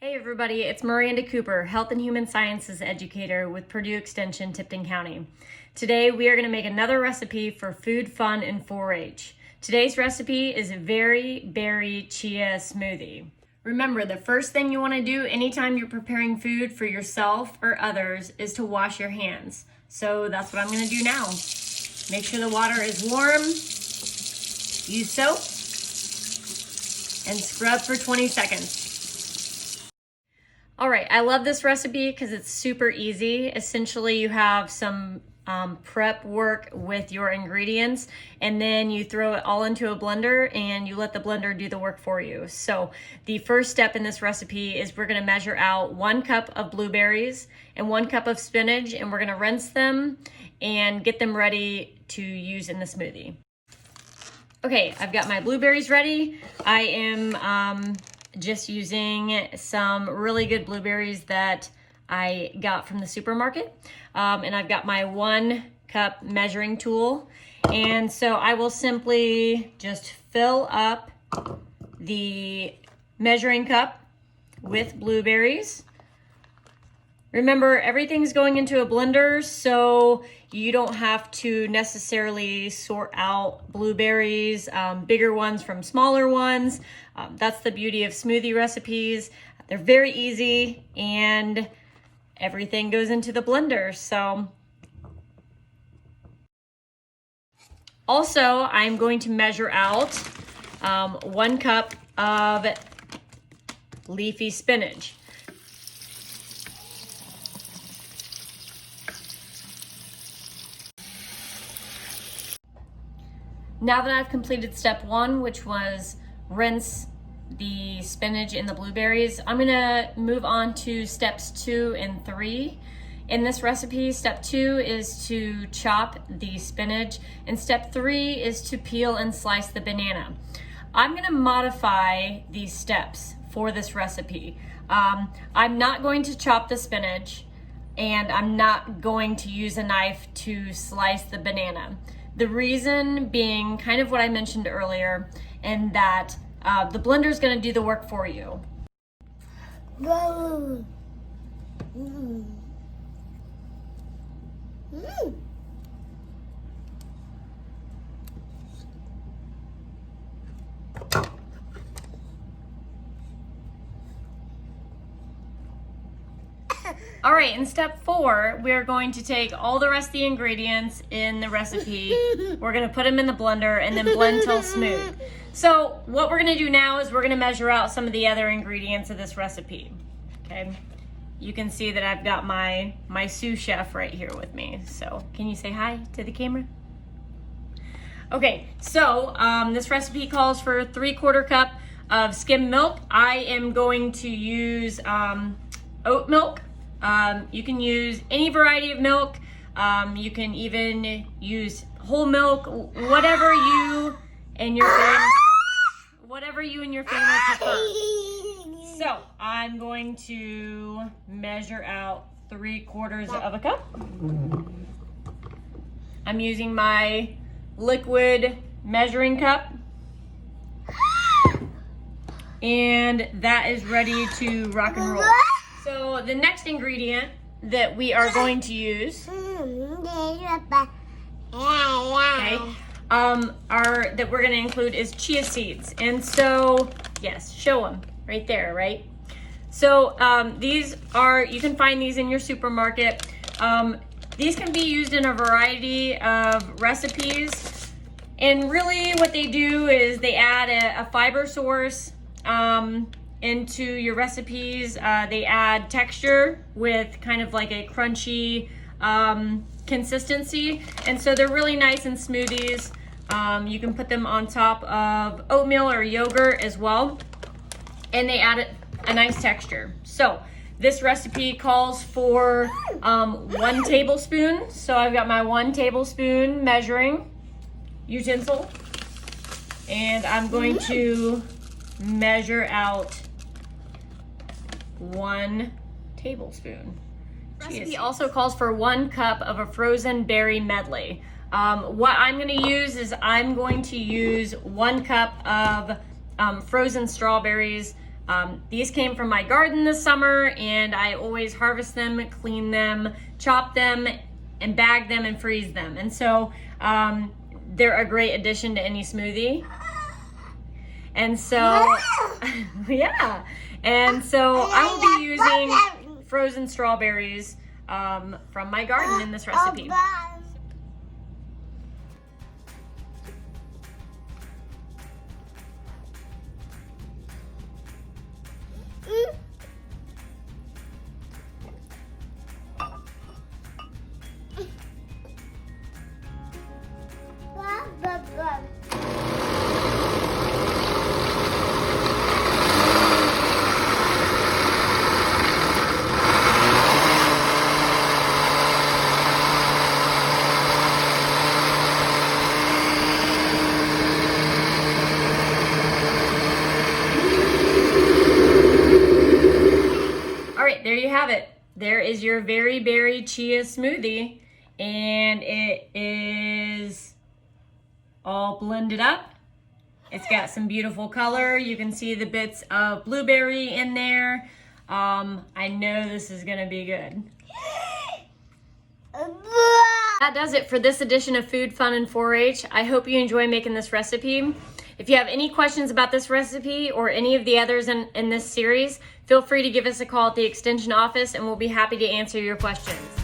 Hey everybody, it's Meranda Cooper, Health and Human Sciences Educator with Purdue Extension Tipton County. Today we are going to make another recipe for food, fun, and 4-H. Today's recipe is a Berry Chia Smoothie. Remember, the first thing you want to do anytime you're preparing food for yourself or others is to wash your hands. So that's what I'm going to do now. Make sure the water is warm, use soap, and scrub for 20 seconds. All right, I love this recipe because it's super easy. Essentially, you have some prep work with your ingredients, and then you throw it all into a blender and you let the blender do the work for you. So the first step in this recipe is we're gonna measure out 1 cup of blueberries and 1 cup of spinach, and we're gonna rinse them and get them ready to use in the smoothie. Okay, I've got my blueberries ready. I am just using some really good blueberries that I got from the supermarket. And I've got my 1 cup measuring tool. And so I will simply just fill up the measuring cup with blueberries. Remember, everything's going into a blender, so you don't have to necessarily sort out blueberries, bigger ones from smaller ones. That's the beauty of smoothie recipes. They're very easy and everything goes into the blender. So also, I'm going to measure out 1 cup of leafy spinach. Now that I've completed step 1, which was rinse the spinach and the blueberries, I'm gonna move on to steps 2 and 3. In this recipe, step 2 is to chop the spinach, and step 3 is to peel and slice the banana. I'm gonna modify these steps for this recipe. I'm not going to chop the spinach, and I'm not going to use a knife to slice the banana. The reason being kind of what I mentioned earlier, and that the blender is going to do the work for you. All right, in step 4, we're going to take all the rest of the ingredients in the recipe. We're gonna put them in the blender and then blend till smooth. So what we're gonna do now is we're gonna measure out some of the other ingredients of this recipe, okay? You can see that I've got my sous chef right here with me. So can you say hi to the camera? Okay, so this recipe calls for 3/4 cup of skim milk. I am going to use oat milk. You can use any variety of milk. You can even use whole milk, whatever you and your family prefer. So I'm going to measure out 3/4 of a cup. I'm using my liquid measuring cup, and that is ready to rock and roll. So the next ingredient that we are going to use, that we're going to include is chia seeds. And so, yes, show them right there, right? So these are, you can find these in your supermarket. These can be used in a variety of recipes. And really what they do is they add a fiber source into your recipes. They add texture with kind of like a crunchy consistency, and so they're really nice in smoothies. You can put them on top of oatmeal or yogurt as well, and they add a nice texture. So this recipe calls for 1 tablespoon. So I've got my 1 tablespoon measuring utensil, and I'm going to measure out 1 tablespoon. The recipe also calls for 1 cup of a frozen berry medley. What I'm going to use is I'm going to use 1 cup of frozen strawberries. These came from my garden this summer, and I always harvest them, clean them, chop them, and bag them and freeze them. And so they're a great addition to any smoothie. And so, yeah. And so I will be using frozen strawberries from my garden in this recipe. There you have it. There is your Berry Chia Smoothie, and it is all blended up. It's got some beautiful color. You can see the bits of blueberry in there. I know this is gonna be good. That does it for this edition of Food, Fun, and 4-H. I hope you enjoy making this recipe. If you have any questions about this recipe or any of the others in this series, feel free to give us a call at the Extension office and we'll be happy to answer your questions.